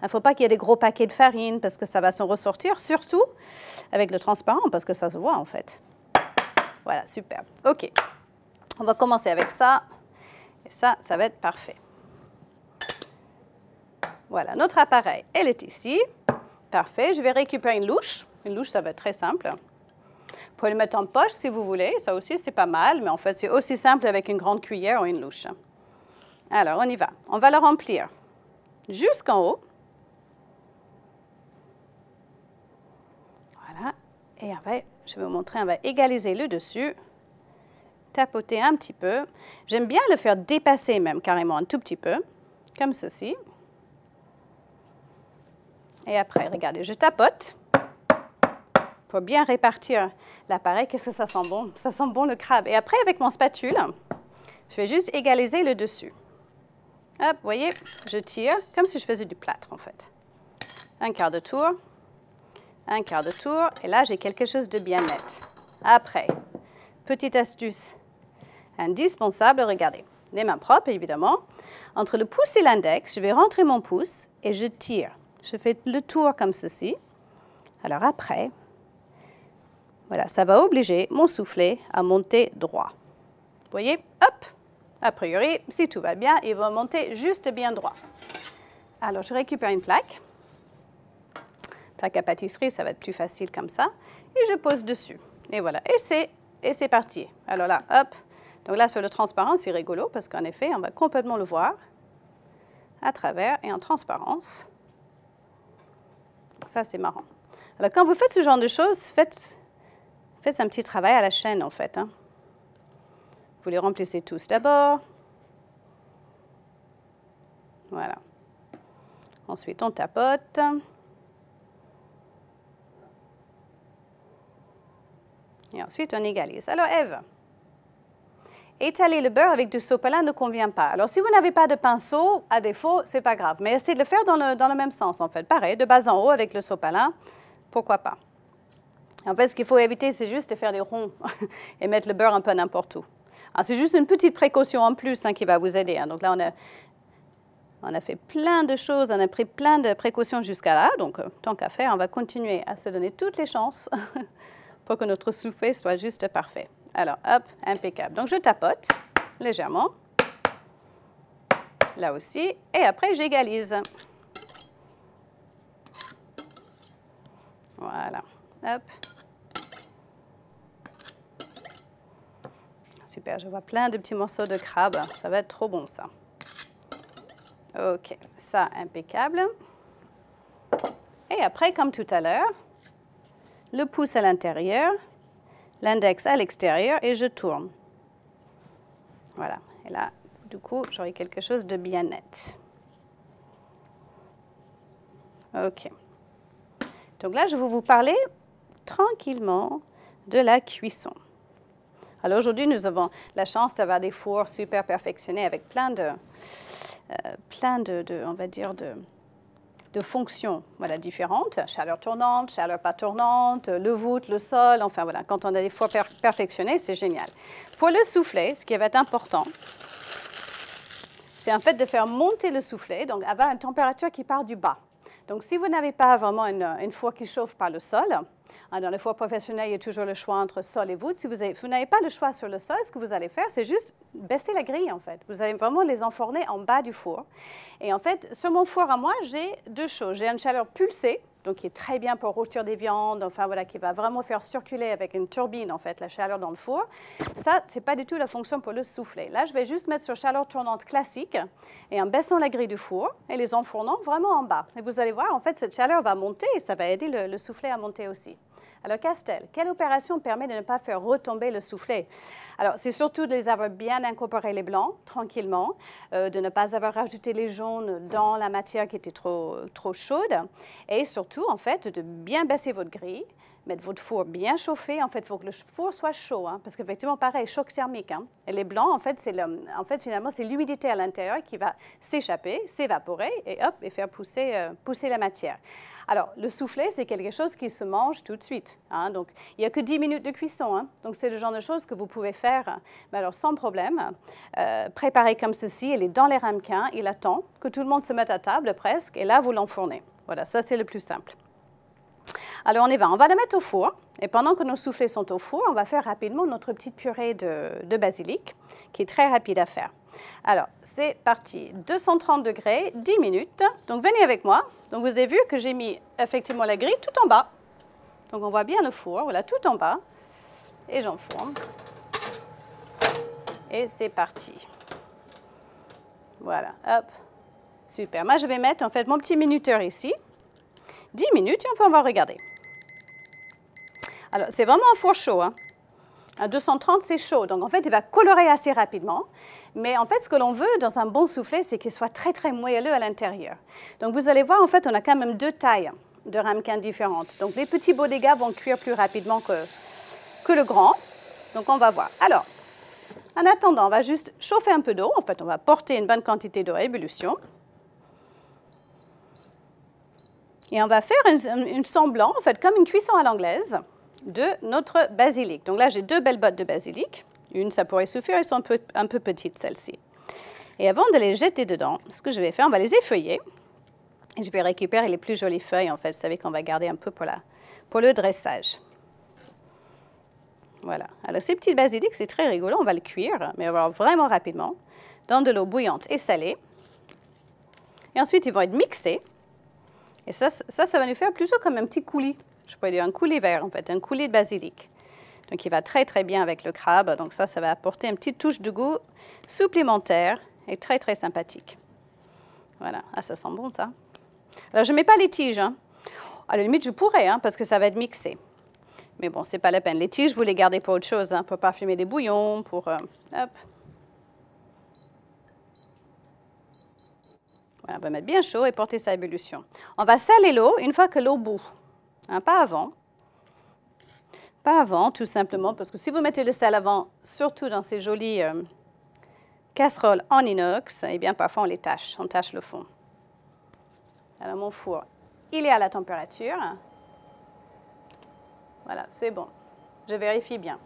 Il ne faut pas qu'il y ait des gros paquets de farine parce que ça va s'en ressortir, surtout avec le transparent parce que ça se voit en fait. Voilà, super. OK. On va commencer avec ça. Et ça va être parfait. Voilà, notre appareil, elle est ici. Parfait. Je vais récupérer une louche. Une louche, ça va être très simple. Vous pouvez le mettre en poche si vous voulez. Ça aussi, c'est pas mal. Mais en fait, c'est aussi simple avec une grande cuillère ou une louche. Alors, on y va. On va la remplir jusqu'en haut. Voilà. Et après, je vais vous montrer, on va égaliser le dessus. Tapoter un petit peu. J'aime bien le faire dépasser même carrément un tout petit peu. Comme ceci. Et après, regardez, je tapote pour bien répartir l'appareil. Qu'est-ce que ça sent bon? Ça sent bon le crabe. Et après, avec mon spatule, je vais juste égaliser le dessus. Hop, vous voyez, je tire comme si je faisais du plâtre, en fait. Un quart de tour, un quart de tour, et là, j'ai quelque chose de bien net. Après, petite astuce indispensable, regardez, les mains propres, évidemment. Entre le pouce et l'index, je vais rentrer mon pouce et je tire. Je fais le tour comme ceci. Alors après, voilà, ça va obliger mon soufflet à monter droit. Vous voyez, hop, a priori, si tout va bien, il va monter juste bien droit. Alors, je récupère une plaque. Plaque à pâtisserie, ça va être plus facile comme ça. Et je pose dessus. Et voilà, et c'est parti. Alors là, hop. Donc là, sur le transparent, c'est rigolo parce qu'en effet, on va complètement le voir à travers et en transparence. Ça, c'est marrant. Alors, quand vous faites ce genre de choses, faites un petit travail à la chaîne, en fait. Hein. Vous les remplissez tous d'abord. Voilà. Ensuite, on tapote. Et ensuite, on égalise. Alors, Ève, étaler le beurre avec du sopalin ne convient pas. Alors, si vous n'avez pas de pinceau, à défaut, ce n'est pas grave. Mais essayez de le faire dans le même sens, en fait. Pareil, de bas en haut avec le sopalin, pourquoi pas. En fait, ce qu'il faut éviter, c'est juste de faire des ronds et mettre le beurre un peu n'importe où. C'est juste une petite précaution en plus qui va vous aider. Hein. Donc là, on a fait plein de choses, on a pris plein de précautions jusqu'à là. Donc, tant qu'à faire, on va continuer à se donner toutes les chances pour que notre soufflé soit juste parfait. Alors, hop, impeccable. Donc, je tapote légèrement. Là aussi. Et après, j'égalise. Voilà. Hop. Super, je vois plein de petits morceaux de crabe. Ça va être trop bon, ça. OK, ça, impeccable. Et après, comme tout à l'heure, le pouce à l'intérieur, l'index à l'extérieur et je tourne. Voilà. Et là, du coup, j'aurai quelque chose de bien net. OK. Donc là, je vais vous parler tranquillement de la cuisson. Alors aujourd'hui, nous avons la chance d'avoir des fours super perfectionnés avec plein de on va dire, de fonctions différentes. Chaleur tournante, chaleur pas tournante, le voûte, le sol, enfin voilà. Quand on a des fours perfectionnés, c'est génial. Pour le soufflet, ce qui va être important, c'est en fait de faire monter le soufflet, donc avoir une température qui part du bas. Donc, si vous n'avez pas vraiment une four qui chauffe par le sol, dans les fours professionnels, il y a toujours le choix entre sol et voûte. Si vous n'avez pas le choix sur le sol, ce que vous allez faire, c'est juste baisser la grille, en fait. Vous allez vraiment les enfourner en bas du four. Et en fait, sur mon four à moi, j'ai deux choses. J'ai une chaleur pulsée, donc qui est très bien pour rôtir des viandes, enfin voilà, qui va vraiment faire circuler avec une turbine, en fait, la chaleur dans le four. Ça, ce n'est pas du tout la fonction pour le soufflet. Là, je vais juste mettre sur chaleur tournante classique et en baissant la grille du four et les enfournant vraiment en bas. Et vous allez voir, en fait, cette chaleur va monter et ça va aider le soufflet à monter aussi. Alors, Castel, quelle opération permet de ne pas faire retomber le soufflet? Alors, c'est surtout de les avoir bien incorporés les blancs, tranquillement, de ne pas avoir rajouté les jaunes dans la matière qui était trop chaude, et surtout, en fait, de bien baisser votre grille, mettre votre four bien chauffé. En fait, il faut que le four soit chaud, hein, parce qu'effectivement, pareil, choc thermique. Hein. Et les blancs, en fait, finalement, c'est l'humidité à l'intérieur qui va s'échapper, s'évaporer, et hop, et faire pousser la matière. Alors, le soufflet, c'est quelque chose qui se mange tout de suite. Hein, donc, il n'y a que 10 minutes de cuisson. Hein, donc, c'est le genre de choses que vous pouvez faire, mais alors sans problème. Préparer comme ceci, il est dans les ramequins, il attend que tout le monde se mette à table presque, et là, vous l'enfournez. Voilà, ça, c'est le plus simple. Alors, on y va. On va le mettre au four. Et pendant que nos soufflets sont au four, on va faire rapidement notre petite purée de basilic, qui est très rapide à faire. Alors, c'est parti. 230 degrés, 10 minutes. Donc, venez avec moi. Donc, vous avez vu que j'ai mis effectivement la grille tout en bas. Donc, on voit bien le four, voilà, tout en bas. Et j'enfourne. Et c'est parti. Voilà, hop. Super. Moi, je vais mettre en fait mon petit minuteur ici. 10 minutes et on va regarder. Alors, c'est vraiment un four chaud. Hein. À 230, c'est chaud. Donc, en fait, il va colorer assez rapidement. Mais en fait, ce que l'on veut dans un bon soufflet, c'est qu'il soit très, très moelleux à l'intérieur. Donc, vous allez voir, en fait, on a quand même deux tailles de ramequins différentes. Donc, les petits bodega vont cuire plus rapidement que le grand. Donc, on va voir. Alors, en attendant, on va juste chauffer un peu d'eau. En fait, on va porter une bonne quantité d'eau à ébullition. Et on va faire un semblant, en fait, comme une cuisson à l'anglaise, de notre basilic. Donc là, j'ai deux belles bottes de basilic. Une, ça pourrait suffire, elles sont un peu petites, celles-ci. Et avant de les jeter dedans, ce que je vais faire, on va les effeuiller. Et je vais récupérer les plus jolies feuilles, en fait. Vous savez qu'on va garder un peu pour le dressage. Voilà. Alors, ces petits basilics, c'est très rigolo. On va le cuire, mais on va vraiment rapidement, dans de l'eau bouillante et salée. Et ensuite, ils vont être mixés. Et ça va nous faire plutôt comme un petit coulis. Je pourrais dire un coulis vert, en fait, un coulis de basilic. Donc, il va très, très bien avec le crabe. Donc, ça va apporter une petite touche de goût supplémentaire et très, très sympathique. Voilà. Ah, ça sent bon, ça. Alors, je ne mets pas les tiges. Hein. À la limite, je pourrais, hein, parce que ça va être mixé. Mais bon, ce n'est pas la peine. Les tiges, vous les gardez pour autre chose, hein, pour parfumer des bouillons, pour... hop. Voilà, on va mettre bien chaud et porter sa ébullition. On va saler l'eau une fois que l'eau bout. Hein, pas avant. Pas avant, tout simplement, parce que si vous mettez le sel avant, surtout dans ces jolies casseroles en inox, eh bien, parfois on tâche le fond. Alors, mon four, il est à la température. Voilà, c'est bon. Je vérifie bien.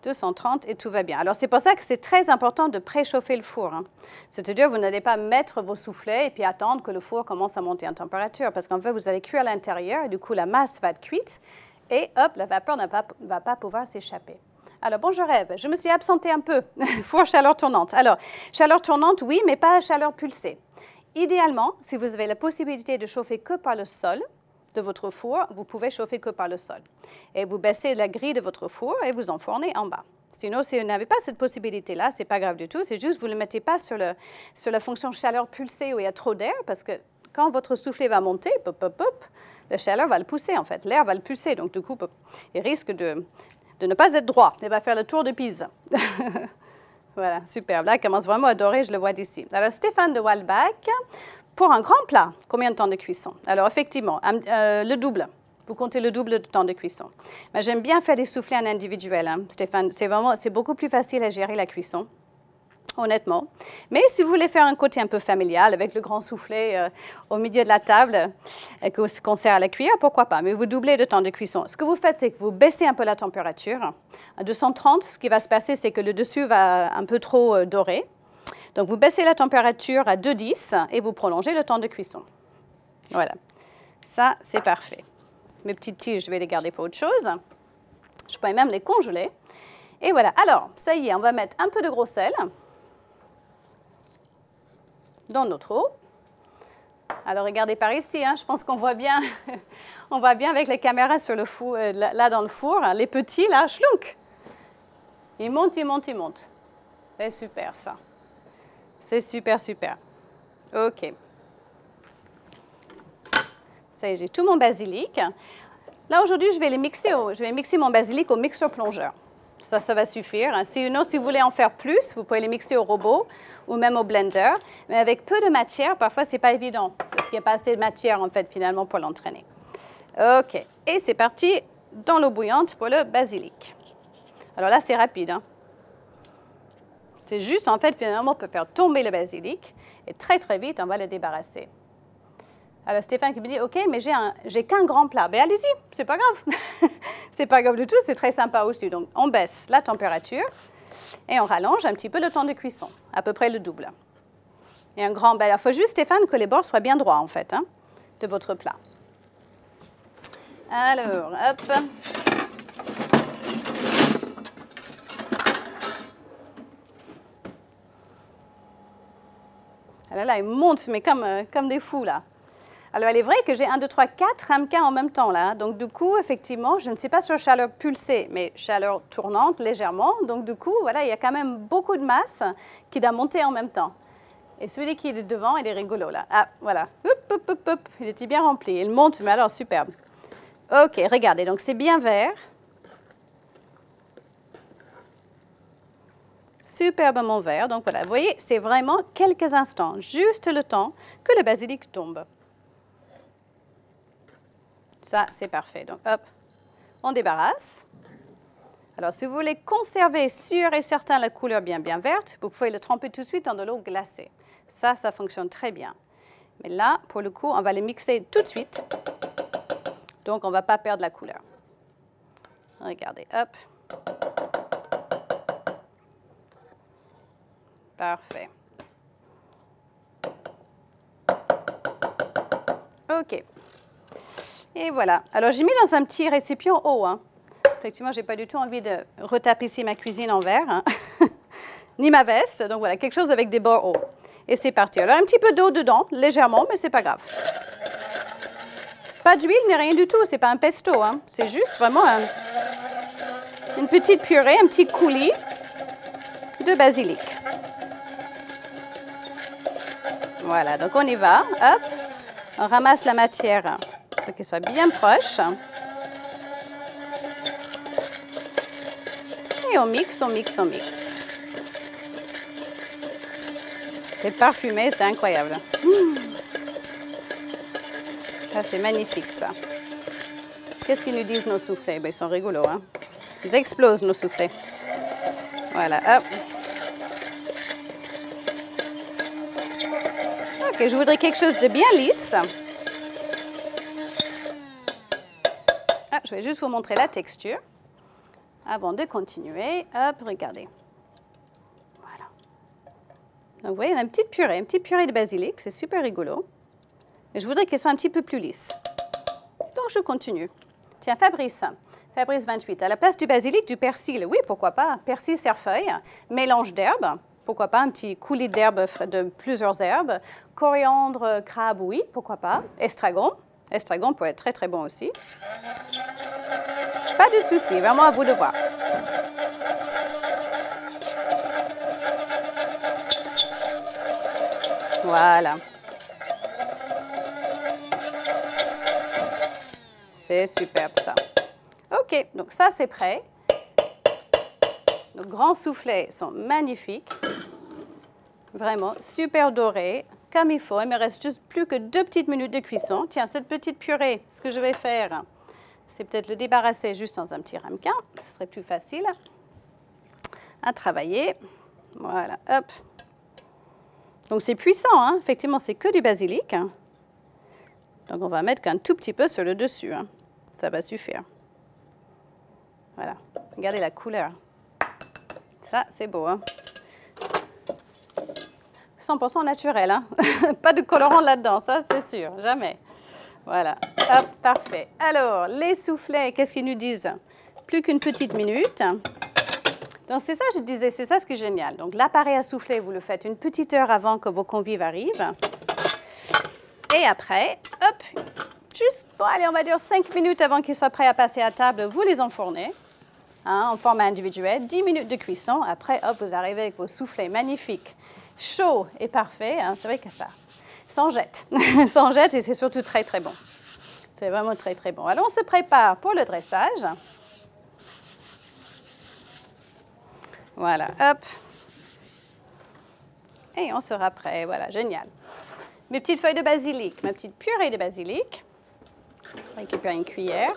230 et tout va bien. Alors, c'est pour ça que c'est très important de préchauffer le four. Hein. C'est-à-dire, vous n'allez pas mettre vos soufflets et puis attendre que le four commence à monter en température, parce qu'en fait, vous allez cuire à l'intérieur et du coup, la masse va être cuite et hop, la vapeur ne va pas pouvoir s'échapper. Alors, bon, je rêve. Je me suis absentée un peu. Four chaleur tournante. Alors, chaleur tournante, oui, mais pas chaleur pulsée. Idéalement, si vous avez la possibilité de chauffer que par le sol de votre four, vous pouvez chauffer que par le sol. Et vous baissez la grille de votre four et vous enfournez en bas. Sinon, si vous n'avez pas cette possibilité-là, ce n'est pas grave du tout. C'est juste que vous ne le mettez pas sur la fonction chaleur pulsée où il y a trop d'air, parce que quand votre soufflet va monter, pop, pop, pop, la chaleur va le pousser, en fait. L'air va le pousser. Donc, du coup, il risque de ne pas être droit. Il va faire le tour de Pise. Voilà, superbe. Là, il commence vraiment à dorer, je le vois d'ici. Alors, Stéphane de Walbach, pour un grand plat, combien de temps de cuisson? Alors, effectivement, le double. Vous comptez le double de temps de cuisson. Mais j'aime bien faire des soufflés en individuel, hein, Stéphane. C'est beaucoup plus facile à gérer la cuisson, honnêtement. Mais si vous voulez faire un côté un peu familial, avec le grand soufflet au milieu de la table, qu'on sert à la cuillère, pourquoi pas? Mais vous doublez le temps de cuisson. Ce que vous faites, c'est que vous baissez un peu la température. À 230, ce qui va se passer, c'est que le dessus va un peu trop dorer. Donc, vous baissez la température à 210 et vous prolongez le temps de cuisson. Voilà. Ça, c'est parfait. Mes petites tiges, je vais les garder pour autre chose. Je pourrais même les congeler. Et voilà. Alors, ça y est, on va mettre un peu de gros sel dans notre eau. Alors, regardez par ici, hein, je pense qu'on voit bien, on voit bien avec les caméras sur le four, là dans le four, hein, les petits, là, chlouk. Ils montent, ils montent, ils montent. C'est super, ça. C'est super, super. OK. Ça y est, j'ai tout mon basilic. Là, aujourd'hui, je vais mixer mon basilic au mixeur plongeur. Ça va suffire. Sinon, si vous voulez en faire plus, vous pouvez les mixer au robot ou même au blender. Mais avec peu de matière, parfois, ce n'est pas évident parce qu'il n'y a pas assez de matière, en fait, finalement, pour l'entraîner. OK. Et c'est parti dans l'eau bouillante pour le basilic. Alors là, c'est rapide, hein. C'est juste, en fait, finalement, on peut faire tomber le basilic et très, très vite, on va le débarrasser. Alors, Stéphane qui me dit, OK, mais j'ai qu'un grand plat. Ben, allez-y, c'est pas grave. C'est pas grave du tout, c'est très sympa aussi. Donc, on baisse la température et on rallonge un petit peu le temps de cuisson, à peu près le double. Et un grand bel. Il faut juste, Stéphane, que les bords soient bien droits, en fait, hein, de votre plat. Alors, hop. Alors là, ils montent, mais comme des fous, là. Alors, il est vrai que j'ai 1, 2, 3, 4 ramequins en même temps, là. Donc, du coup, effectivement, je ne suis pas sur chaleur pulsée, mais chaleur tournante légèrement. Donc, du coup, voilà, il y a quand même beaucoup de masse qui doit monter en même temps. Et celui qui est devant, il est rigolo, là. Ah, voilà. Hop, hop, hop, hop. Il était bien rempli. Il monte, mais alors, superbe. OK, regardez. Donc, c'est bien vert. Superbement vert. Donc, voilà. Vous voyez, c'est vraiment quelques instants. Juste le temps que le basilic tombe. Ça, c'est parfait. Donc, hop, on débarrasse. Alors, si vous voulez conserver sûr et certain la couleur bien verte, vous pouvez le tremper tout de suite dans de l'eau glacée. Ça fonctionne très bien. Mais là, pour le coup, on va les mixer tout de suite. Donc, on ne va pas perdre la couleur. Regardez, hop. Parfait. OK. Et voilà. Alors, j'ai mis dans un petit récipient haut. Hein. Effectivement, je n'ai pas du tout envie de retapisser ma cuisine en verre, hein. Ni ma veste. Donc, voilà, quelque chose avec des bords hauts. Et c'est parti. Alors, un petit peu d'eau dedans, légèrement, mais ce n'est pas grave. Pas d'huile, ni rien du tout. Ce n'est pas un pesto. Hein. C'est juste vraiment une petite purée, un petit coulis de basilic. Voilà, donc on y va. Hop. On ramasse la matière pour qu'elle soit bien proche. Et on mixe, on mixe, on mixe. C'est parfumé, c'est incroyable. Ça, c'est magnifique, ça. Qu'est-ce qu'ils nous disent, nos soufflets? Ben, ils sont rigolos, hein? Ils explosent, nos soufflets. Voilà, hop. Ok, je voudrais quelque chose de bien lisse. Ah, je vais juste vous montrer la texture avant de continuer. Hop, regardez. Voilà. Donc, vous voyez, on a une petite purée de basilic. C'est super rigolo. Mais je voudrais qu'elle soit un petit peu plus lisse. Donc, je continue. Tiens, Fabrice 28. À la place du basilic, du persil. Oui, pourquoi pas. Persil, cerfeuil, mélange d'herbes. Pourquoi pas. Un petit coulis d'herbes, de plusieurs herbes. Coriandre, crabe, oui, pourquoi pas. Estragon. Estragon peut être très, très bon aussi. Pas de souci, vraiment à vous de voir. Voilà. C'est superbe, ça. OK, donc ça, c'est prêt. Nos grands soufflets sont magnifiques. Vraiment, super dorés. comme il faut. Il me reste juste plus que 2 petites minutes de cuisson. Tiens, cette petite purée, ce que je vais faire, c'est peut-être le débarrasser juste dans un petit ramequin. Ce serait plus facile à travailler. Voilà, hop. Donc c'est puissant, hein? Effectivement, c'est que du basilic. Donc on va mettre qu'un tout petit peu sur le dessus. Hein. Ça va suffire. Voilà, regardez la couleur. Ça, c'est beau. Hein? 100% naturel. Hein? Pas de colorant là-dedans, ça c'est sûr, jamais. Voilà, hop, parfait. Alors, les soufflets, qu'est-ce qu'ils nous disent? Plus qu'une petite minute. Donc c'est ça, je disais, c'est ça ce qui est génial. Donc l'appareil à souffler, vous le faites une petite heure avant que vos convives arrivent. Et après, hop, juste, bon, allez, on va dire 5 minutes avant qu'ils soient prêts à passer à table, vous les enfournez. Hein, en format individuel, 10 minutes de cuisson. Après, hop, vous arrivez avec vos soufflets magnifiques, chauds et parfaits. Hein, c'est vrai que ça s'en jette. S'en jette et c'est surtout très, très bon. C'est vraiment très, très bon. Alors, on se prépare pour le dressage. Voilà, hop. Et on sera prêt. Voilà, génial. Mes petites feuilles de basilic, ma petite purée de basilic. On récupère une cuillère.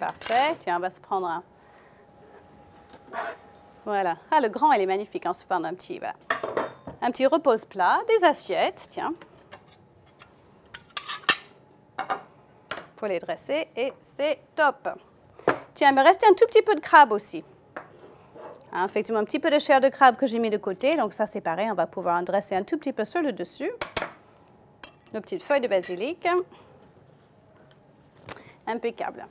Parfait. Tiens, on va se prendre un... Voilà. Ah, le grand, il est magnifique. On se prend un petit, voilà. Un petit repose-plat, des assiettes, tiens. Pour les dresser et c'est top. Tiens, il me restait un tout petit peu de crabe aussi. Hein, effectivement, un petit peu de chair de crabe que j'ai mis de côté. Donc ça, c'est pareil. On va pouvoir en dresser un tout petit peu sur le dessus. Nos petites feuilles de basilic. Impeccable.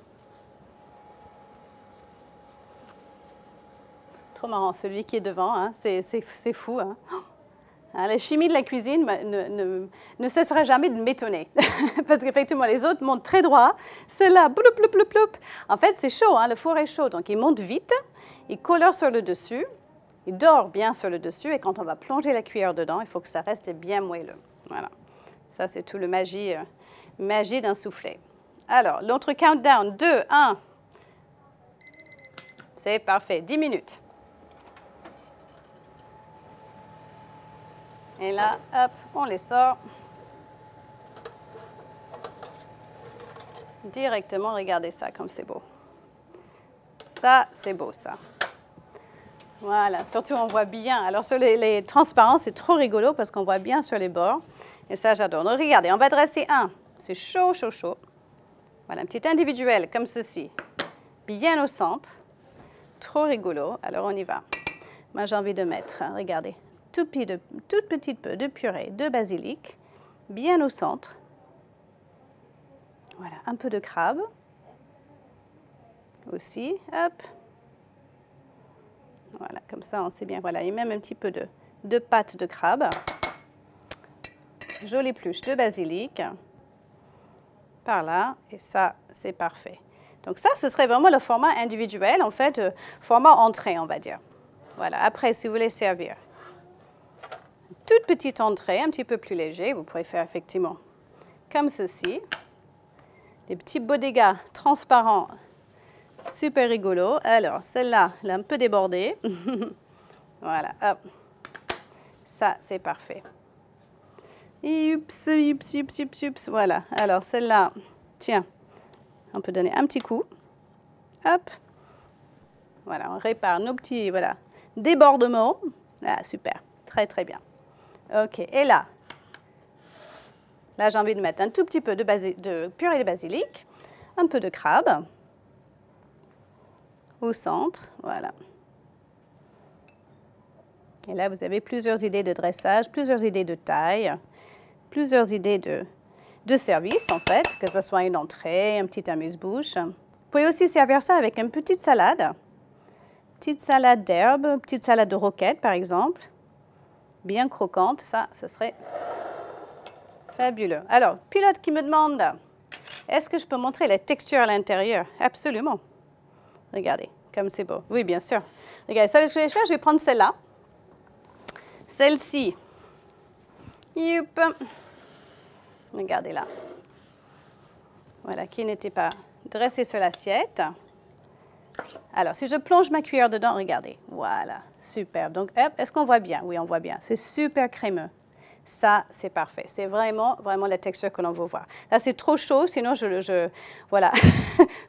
Trop marrant, celui qui est devant, hein, c'est fou. Hein. Hein, la chimie de la cuisine ne cessera jamais de m'étonner. Parce qu'effectivement, les autres montent très droit. Celle-là, bloup, bloup, bloup, bloup. En fait, c'est chaud, hein, le four est chaud. Donc, il monte vite, il colore sur le dessus, il dort bien sur le dessus. Et quand on va plonger la cuillère dedans, il faut que ça reste bien moelleux. Voilà. Ça, c'est tout le magie d'un soufflet. Alors, l'autre countdown, 2, 1. C'est parfait, 10 minutes. Et là, hop, on les sort. Directement, regardez ça, comme c'est beau. Ça, c'est beau, ça. Voilà, surtout, on voit bien. Alors, sur les transparents, c'est trop rigolo parce qu'on voit bien sur les bords. Et ça, j'adore. Donc, regardez, on va dresser un. C'est chaud, chaud, chaud. Voilà, un petit individuel, comme ceci. Bien au centre. Trop rigolo. Alors, on y va. Moi, j'ai envie de mettre, hein, regardez, toute petite peu de purée de basilic, bien au centre. Voilà, un peu de crabe. Aussi, hop. Voilà, comme ça, on sait bien. Voilà, et même un petit peu de pâte de crabe. Jolie pluche de basilic. Par là, et ça, c'est parfait. Donc ça, ce serait vraiment le format individuel, en fait, format entrée, on va dire. Voilà, après, si vous voulez servir toute petite entrée, un petit peu plus léger, vous pourrez faire effectivement comme ceci. Des petits bodegas transparents, super rigolos. Alors, celle-là, elle est un peu débordée. Voilà, hop. Ça, c'est parfait. Yups, yups, yups, yups, yups. Voilà, alors celle-là, tiens, on peut donner un petit coup. Hop. Voilà, on répare nos petits, voilà, débordements. Ah, super, très, très bien. OK, et là, j'ai envie de mettre un tout petit peu de purée de basilic, un peu de crabe au centre, voilà. Et là, vous avez plusieurs idées de dressage, plusieurs idées de taille, plusieurs idées de service, en fait, que ce soit une entrée, un petit amuse-bouche. Vous pouvez aussi servir ça avec une petite salade d'herbe, petite salade de roquette, par exemple. Bien croquante, ça serait fabuleux. Alors, pilote qui me demande, est-ce que je peux montrer la texture à l'intérieur? Absolument. Regardez, comme c'est beau. Oui, bien sûr. Regardez, ça, ce que je vais faire, je vais prendre celle-là. Celle-ci. Youp. Regardez là. Voilà, qui n'était pas dressée sur l'assiette. Alors, si je plonge ma cuillère dedans, regardez, voilà, super. Donc, hop, est-ce qu'on voit bien? Oui, on voit bien. C'est super crémeux. Ça, c'est parfait. C'est vraiment, vraiment la texture que l'on veut voir. Là, c'est trop chaud, sinon voilà,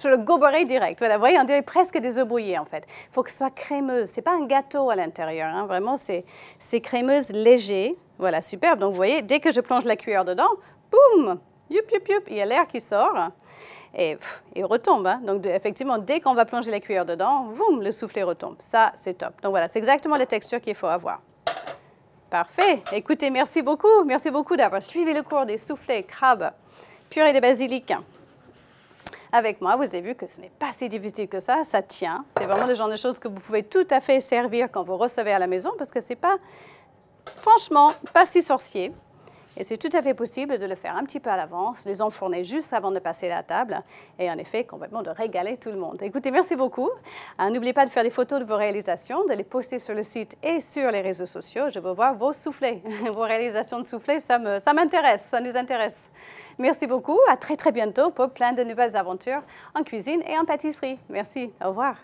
je le goberai direct. Voilà, vous voyez, on dirait presque des œufs brouillés, en fait. Il faut que ce soit crémeuse. Ce n'est pas un gâteau à l'intérieur, hein. Vraiment, c'est crémeuse, léger. Voilà, super. Donc, vous voyez, dès que je plonge la cuillère dedans, boum, youp, youp, youp, il y a l'air qui sort. Et il retombe. Hein. Donc, effectivement, dès qu'on va plonger la cuillère dedans, boum, le soufflé retombe. Ça, c'est top. Donc, voilà, c'est exactement la texture qu'il faut avoir. Parfait. Écoutez, merci beaucoup d'avoir suivi le cours des soufflés crabes purée de basilic. Avec moi, vous avez vu que ce n'est pas si difficile que ça tient. C'est vraiment le genre de choses que vous pouvez tout à fait servir quand vous recevez à la maison parce que ce n'est pas, franchement, pas si sorcier. Et c'est tout à fait possible de le faire un petit peu à l'avance, les enfourner juste avant de passer à la table et en effet, complètement de régaler tout le monde. Écoutez, merci beaucoup. N'oubliez pas de faire des photos de vos réalisations, de les poster sur le site et sur les réseaux sociaux. Je veux voir vos soufflés, vos réalisations de soufflés, ça m'intéresse, ça nous intéresse. Merci beaucoup, à très très bientôt pour plein de nouvelles aventures en cuisine et en pâtisserie. Merci, au revoir.